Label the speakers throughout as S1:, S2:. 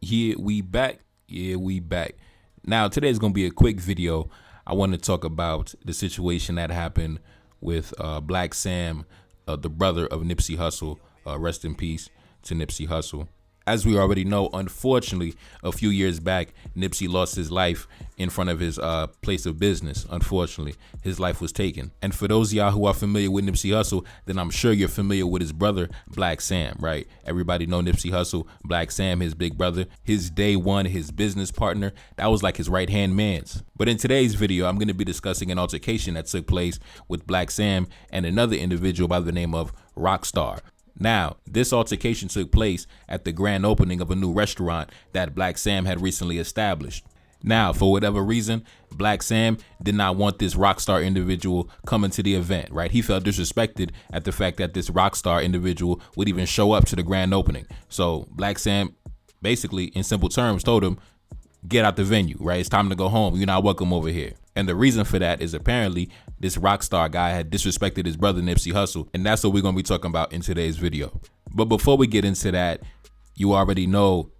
S1: Yeah, we back. Now, today's going to be a quick video. I want to talk about the situation that happened with Blacc Sam, the brother of Nipsey Hussle. Rest in peace to Nipsey Hussle. As we already know, unfortunately, a few years back, Nipsey lost his life in front of his place of business. Unfortunately, his life was taken. And for those of y'all who are familiar with Nipsey Hussle, then I'm sure you're familiar with his brother, Blacc Sam, right? Everybody know Nipsey Hussle, Blacc Sam, his big brother, his day one, his business partner. That was like his right-hand man's. But in today's video, I'm going to be discussing an altercation that took place with Blacc Sam and another individual by the name of Rockstar. Now, this altercation took place at the grand opening of a new restaurant that Blacc Sam had recently established. Now, for whatever reason, Blacc Sam did not want this Rockstar individual coming to the event, right? He felt disrespected at the fact that this Rockstar individual would even show up to the grand opening. So Blacc Sam basically, in simple terms, told him, get out the venue, right? It's time to go home. You're not welcome over here. And the reason for that is apparently this Rockstar guy had disrespected his brother Nipsey Hussle, and that's what we're going to be talking about in today's video. But before we get into that, you already know,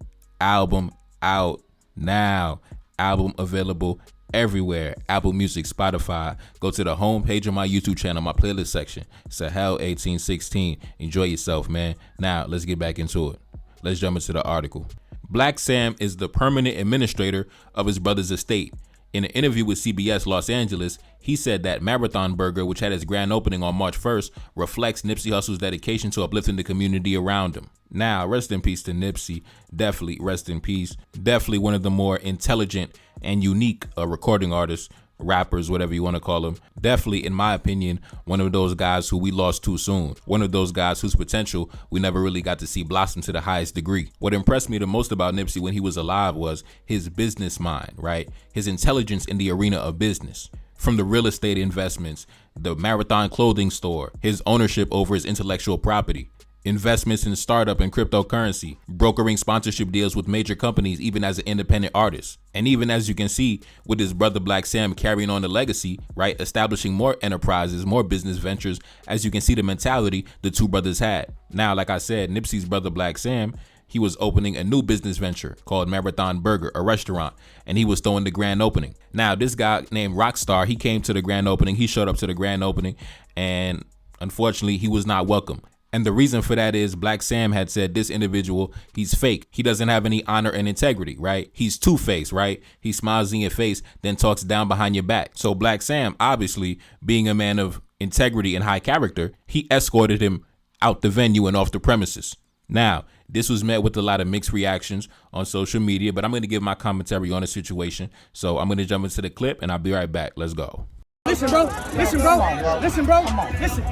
S1: album out now, album available everywhere, Apple Music, Spotify. Go to the homepage of my YouTube channel, my playlist section, Sahel 1816. Enjoy yourself, man. Now let's get back into it. Let's jump into the article. Blacc Sam is the permanent administrator of his brother's estate. In an interview with CBS Los Angeles, he said that Marathon Burger, which had its grand opening on March 1st, reflects Nipsey Hussle's dedication to uplifting the community around him. Now, rest in peace to Nipsey. Definitely rest in peace. Definitely one of the more intelligent and unique recording artists, rappers, whatever you want to call them. Definitely, in my opinion, one of those guys who we lost too soon. One of those guys whose potential we never really got to see blossom to the highest degree. What impressed me the most about Nipsey when he was alive was his business mind, right? His intelligence in the arena of business. From the real estate investments, the Marathon clothing store, his ownership over his intellectual property, investments in startup and cryptocurrency, brokering sponsorship deals with major companies even as an independent artist. And even as you can see with his brother Blacc Sam carrying on the legacy, right, establishing more enterprises, more business ventures, as you can see the mentality the two brothers had. Now, like I said, Nipsey's brother Blacc Sam, he was opening a new business venture called Marathon Burger, a restaurant, and he was throwing the grand opening. Now, this guy named Rockstar, he came to the grand opening, he showed up to the grand opening, and unfortunately, he was not welcome. And the reason for that is Blacc Sam had said this individual, he's fake. He doesn't have any honor and integrity, right? He's two-faced, right? He smiles in your face, then talks down behind your back. So Blacc Sam, obviously, being a man of integrity and high character, he escorted him out the venue and off the premises. Now, this was met with a lot of mixed reactions on social media, but I'm going to give my commentary on the situation. So I'm going to jump into the clip and I'll be right back. Let's go.
S2: Listen, bro. Listen, bro. Listen, bro. Listen.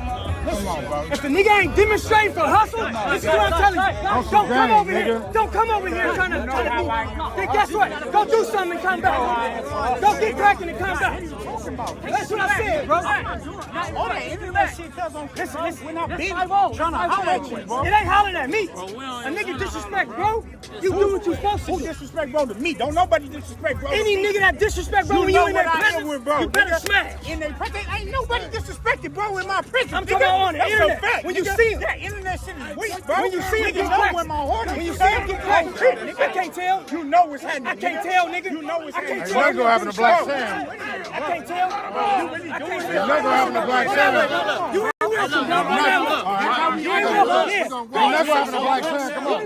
S2: If the nigga ain't demonstrating for hustle, this is what I'm telling you. Don't come over here. Don't come over here trying to be. Then guess what? Go do something and come back. Go get cracking and come back. That's what I said, bro.
S3: All that internet shit comes on.
S2: Listen,
S3: we're not big trying to holler at you, bro.
S2: It ain't hollering at me. A nigga disrespect, bro. You do what you supposed to do.
S3: Who disrespect, bro, to me? Don't nobody disrespect, bro.
S2: Any nigga that disrespect, bro, when you in that prison, you better smash.
S3: In their prison, ain't nobody disrespected, bro, in my prison.
S2: I'm talking on the internet.
S3: Fact.
S2: When you see him.
S3: That internet shit is weak, bro.
S2: When you see him get
S3: cracked.
S2: When you see him get cracked. I can't tell.
S3: You know what's happening.
S2: I can't tell, nigga.
S3: You know what's happening.
S2: I can't tell.
S4: You're having a Blacc Sam.
S2: I can't tell.
S4: You're never having a Blacc Sam.
S2: You ain't welcome, bro. You ain't welcome.
S4: You're never having a Blacc Sam. Come on.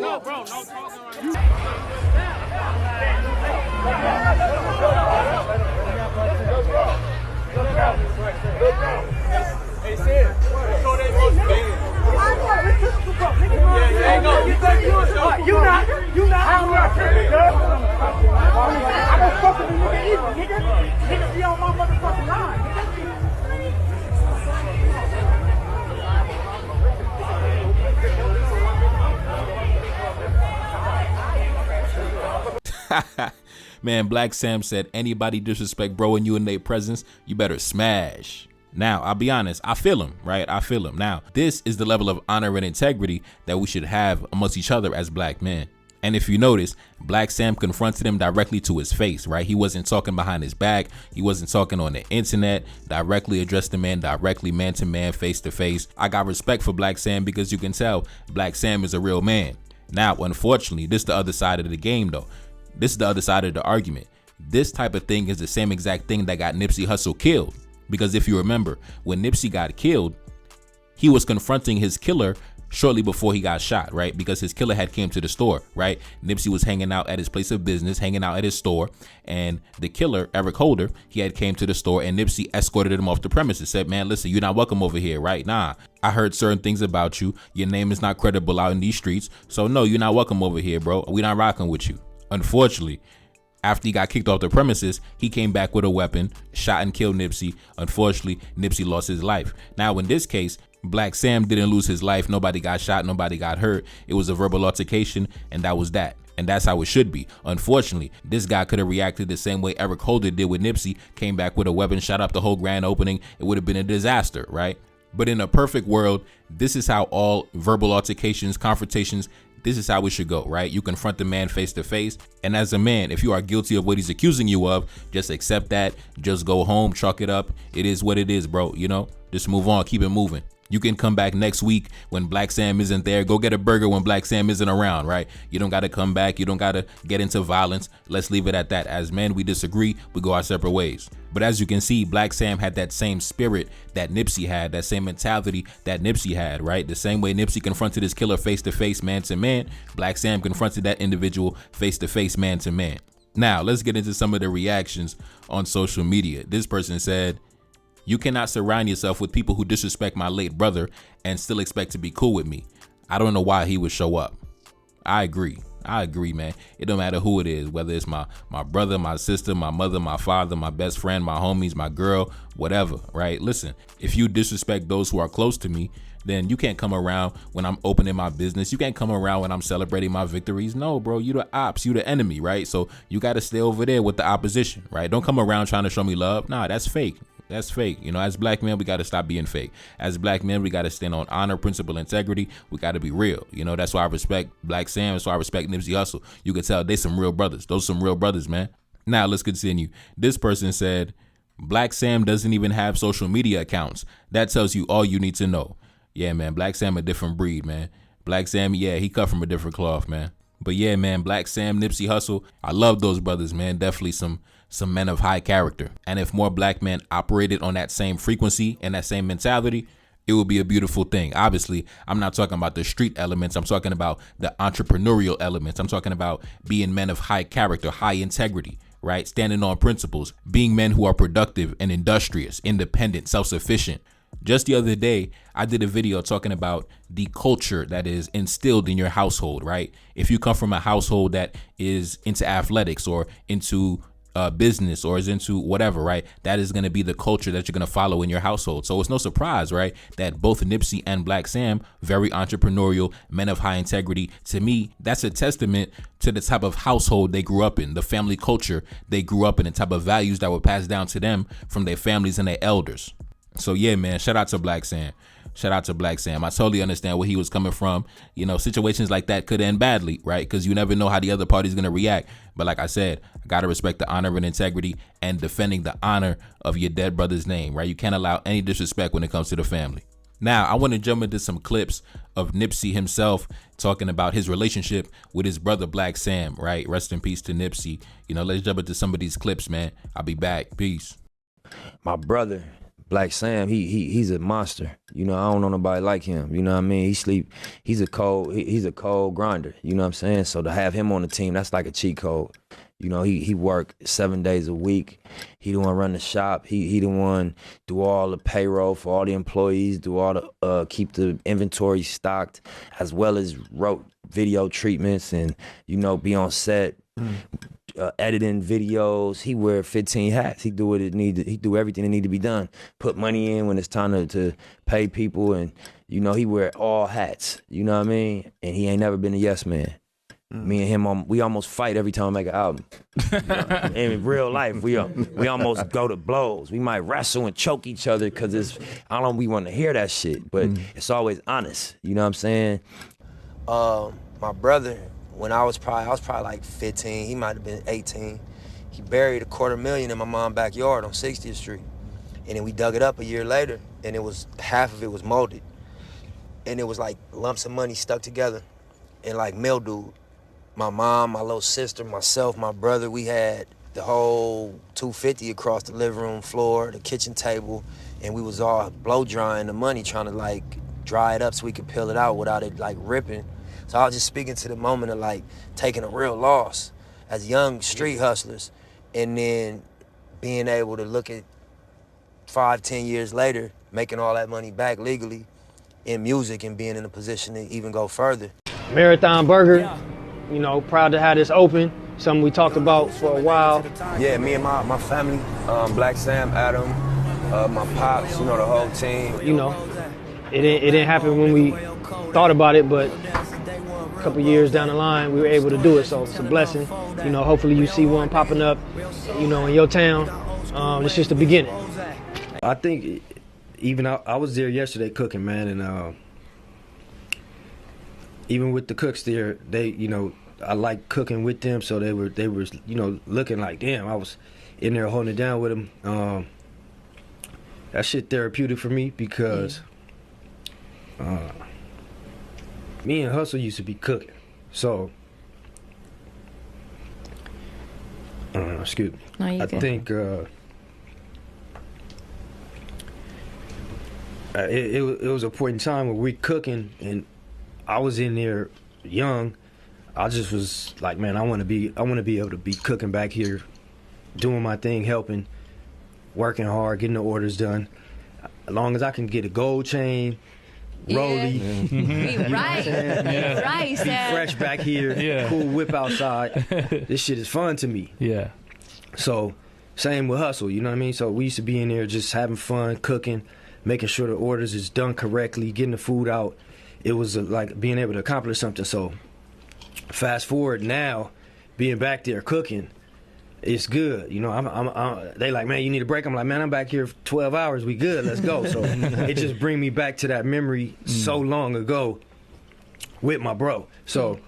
S5: Hey, Sid, so they most big.
S2: You not. I'm not tripping, I don't fuck with you nigga either, nigga. Nigga be on my motherfucking line,
S1: nigga. Man, Blacc Sam said anybody disrespect bro and you in their presence, you better smash. Now, I'll be honest, I feel him, right? I feel him. Now, this is the level of honor and integrity that we should have amongst each other as black men. And if you notice, Blacc Sam confronted him directly to his face, right? He wasn't talking behind his back. He wasn't talking on the internet. Directly addressed the man directly, man to man, face to face. I got respect for Blacc Sam because you can tell Blacc Sam is a real man. Now, unfortunately, this is the other side of the game, though. This is the other side of the argument. This type of thing is the same exact thing that got Nipsey Hussle killed. Because if you remember, when Nipsey got killed, he was confronting his killer shortly before he got shot, right? Because his killer had came to the store, right? Nipsey was hanging out at his place of business, hanging out at his store, and the killer, Eric Holder, he had came to the store, and Nipsey escorted him off the premises, said, man, listen, you're not welcome over here, right? Nah, I heard certain things about you. Your name is not credible out in these streets, so no, you're not welcome over here, bro. We're not rocking with you. Unfortunately, after he got kicked off the premises, he came back with a weapon, shot and killed Nipsey. Unfortunately, Nipsey lost his life. Now, in this case, Blacc Sam didn't lose his life. Nobody got shot. Nobody got hurt. It was a verbal altercation, and that was that. And that's how it should be. Unfortunately, this guy could have reacted the same way Eric Holder did with Nipsey, came back with a weapon, shot up the whole grand opening. It would have been a disaster, right? But in a perfect world, this is how all verbal altercations, confrontations, this is how it should go, right? You confront the man face to face. And as a man, if you are guilty of what he's accusing you of, just accept that. Just go home, chalk it up. It is what it is, bro. You know, just move on, keep it moving. You can come back next week when Blacc Sam isn't there. Go get a burger when Blacc Sam isn't around, right? You don't got to come back. You don't got to get into violence. Let's leave it at that. As men, we disagree. We go our separate ways. But as you can see, Blacc Sam had that same spirit that Nipsey had, that same mentality that Nipsey had, right? The same way Nipsey confronted his killer face to face, man to man, Blacc Sam confronted that individual face to face, man to man. Now, let's get into some of the reactions on social media. This person said, you cannot surround yourself with people who disrespect my late brother and still expect to be cool with me. I don't know why he would show up. I agree, man. It don't matter who it is, whether it's my brother, my sister, my mother, my father, my best friend, my homies, my girl, whatever, right? Listen, if you disrespect those who are close to me, then you can't come around when I'm opening my business. You can't come around when I'm celebrating my victories. No, bro, you the ops, you the enemy, right? So you got to stay over there with the opposition, right? Don't come around trying to show me love. Nah, that's fake. That's fake. You know, as black men, we got to stop being fake. As black men, we got to stand on honor, principle, integrity. We got to be real. You know, that's why I respect Blacc Sam. That's why I respect Nipsey Hussle. You can tell they some real brothers. Those some real brothers, man. Now, let's continue. This person said, Blacc Sam doesn't even have social media accounts. That tells you all you need to know. Yeah, man, Blacc Sam a different breed, man. Blacc Sam, yeah, he cut from a different cloth, man. But yeah, man, Blacc Sam, Nipsey Hussle, I love those brothers, man. Definitely some men of high character. And if more black men operated on that same frequency and that same mentality, it would be a beautiful thing. Obviously, I'm not talking about the street elements. I'm talking about the entrepreneurial elements. I'm talking about being men of high character, high integrity, right? Standing on principles, being men who are productive and industrious, independent, self-sufficient. Just the other day, I did a video talking about the culture that is instilled in your household, right? If you come from a household that is into athletics or into business or is into whatever, right? That is going to be the culture that you're going to follow in your household. So it's no surprise, right, that both Nipsey and Blacc Sam, very entrepreneurial, men of high integrity. To me, that's a testament to the type of household they grew up in, the family culture they grew up in, the type of values that were passed down to them from their families and their elders. So yeah, man, shout out to Blacc Sam. Shout out to Blacc Sam. I totally understand where he was coming from. You know, situations like that could end badly, right? Because you never know how the other party's going to react. But like I said, I got to respect the honor and integrity and defending the honor of your dead brother's name, right? You can't allow any disrespect when it comes to the family. Now, I want to jump into some clips of Nipsey himself talking about his relationship with his brother Blacc Sam, right? Rest in peace to Nipsey. You know, let's jump into some of these clips, man. I'll be back. Peace.
S6: My brother, Blacc Sam, he's a monster. You know, I don't know nobody like him. You know what I mean? He's a cold grinder. You know what I'm saying? So to have him on the team, that's like a cheat code. You know, he work 7 days a week. He the one run the shop. He the one do all the payroll for all the employees, do all the keep the inventory stocked, as well as wrote video treatments and, you know, be on set. Editing videos. He wear 15 hats. He do what it need. He do everything that need to be done. Put money in when it's time to pay people, and you know he wear all hats. You know what I mean? And he ain't never been a yes man. Me and him, we almost fight every time I make an album. You know? In real life, we almost go to blows. We might wrestle and choke each other because I don't. We want to hear that shit, but it's always honest. You know what I'm saying?
S7: My brother, when I was probably like 15, he might have been 18. He buried $250,000 in my mom's backyard on 60th Street. And then we dug it up a year later, and half of it was molded. And it was like lumps of money stuck together. and like mildew. My mom, my little sister, myself, my brother, we had the whole 250 across the living room floor, the kitchen table, and we was all blow drying the money, trying to like dry it up so we could peel it out without it like ripping. So I was just speaking to the moment of like taking a real loss as young street hustlers, and then being able to look at 5-10 years later, making all that money back legally in music and being in a position to even go further.
S8: Marathon Burger, you know, proud to have this open. Something we talked about for a while.
S7: Yeah, me and my family, Blacc Sam, Adam, my pops, you know, the whole team.
S8: You know, it didn't happen when we thought about it, but a couple years down the line, we were able to do it. So it's a blessing. You know, hopefully you see one popping up, you know, in your town. It's just the beginning.
S6: I think even I was there yesterday cooking, man, and even with the cooks there, they, you know, I like cooking with them, so they were, you know, looking like, damn, I was in there holding it down with them. That shit therapeutic for me because me and Hussle used to be cooking, so excuse me.
S9: No, you
S6: I
S9: good.
S6: think it was a point in time where we cooking and I was in there young. I just was like, man, I want to be able to be cooking back here, doing my thing, helping, working hard, getting the orders done. As long as I can get a gold chain, rollie,
S9: Right,
S6: be
S9: Sam.
S6: fresh back here, cool whip outside. This shit is fun to me.
S4: Yeah.
S6: So same with Hussle, you know what I mean? So we used to be in there just having fun, cooking, making sure the orders is done correctly, getting the food out. It was like being able to accomplish something. So fast forward now, being back there cooking, it's good. You know, they like, man, you need a break. I'm like, man, I'm back here for 12 hours. We good. Let's go. So it just bring me back to that memory so long ago with my bro. So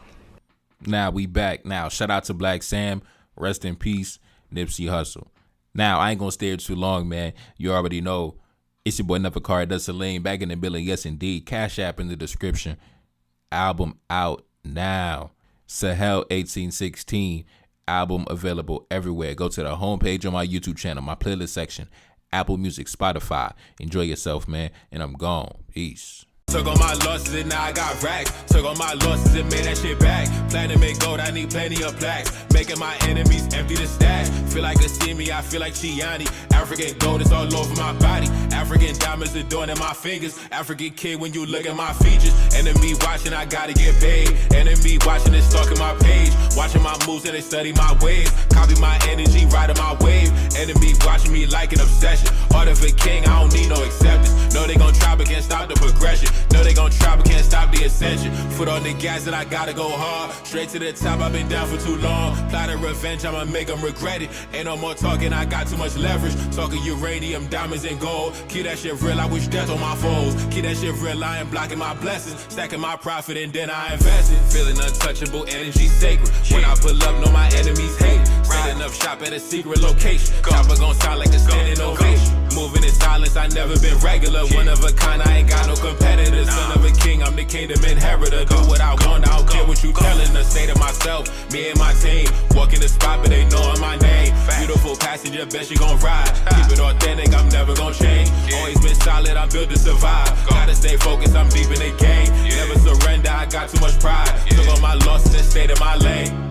S1: now we back. Now shout out to Blacc Sam. Rest in peace, Nipsey Hussle. Now I ain't gonna stay here too long, man. You already know. It's your boy Neferkari Salim back in the building. Yes, indeed. Cash App in the description. Album out now. Sahel 1816. Album available everywhere. Go to the homepage on my YouTube channel, my playlist section, Apple Music, Spotify. Enjoy yourself, man. And I'm gone. Peace.
S5: Took on my losses and now I got racks. Took on my losses and made that shit back. Plan to make gold, I need plenty of plaques. Making my enemies empty the stash. Feel like a see me, I feel like Chiani. African gold is all over my body. African diamonds adorning my fingers. African kid when you look at my features. Enemy watching, I gotta get paid. Enemy watching and stalking my page. Watching my moves and they study my ways. Copy my energy, riding my wave. Enemy watching me like an obsession. Heart of a king, I don't need no acceptance. No, they gon' try but can't stop the progression. No, they gon' try but can't stop the ascension. Foot on the gas and I gotta go hard. Straight to the top, I've been down for too long. Plotting revenge, I'ma make them regret it. Ain't no more talking, I got too much leverage. Talking uranium, diamonds and gold. Keep that shit real, I wish death on my foes. Keep that shit real, I ain't blocking my blessings. Stacking my profit and then I invest it. Feeling untouchable, energy sacred. When I pull up, know my enemies hate it. Setting up shop at a secret location. Chopper gon' sound like a standing ovation. Moving in silence, I never been regular. One of a kind, I ain't got no competitors. Son of a king, I'm the kingdom inheritor. Do what I want, I don't care what you telling us. Say to myself, me and my team. Walk in the spot, but they knowin' my name. Beautiful passenger, bet she gon' ride. Keep it authentic, I'm never gon' change. Always been solid, I'm built to survive. Gotta stay focused, I'm deep in the game. Never surrender, I got too much pride. Took on my losses and stayed in my lane.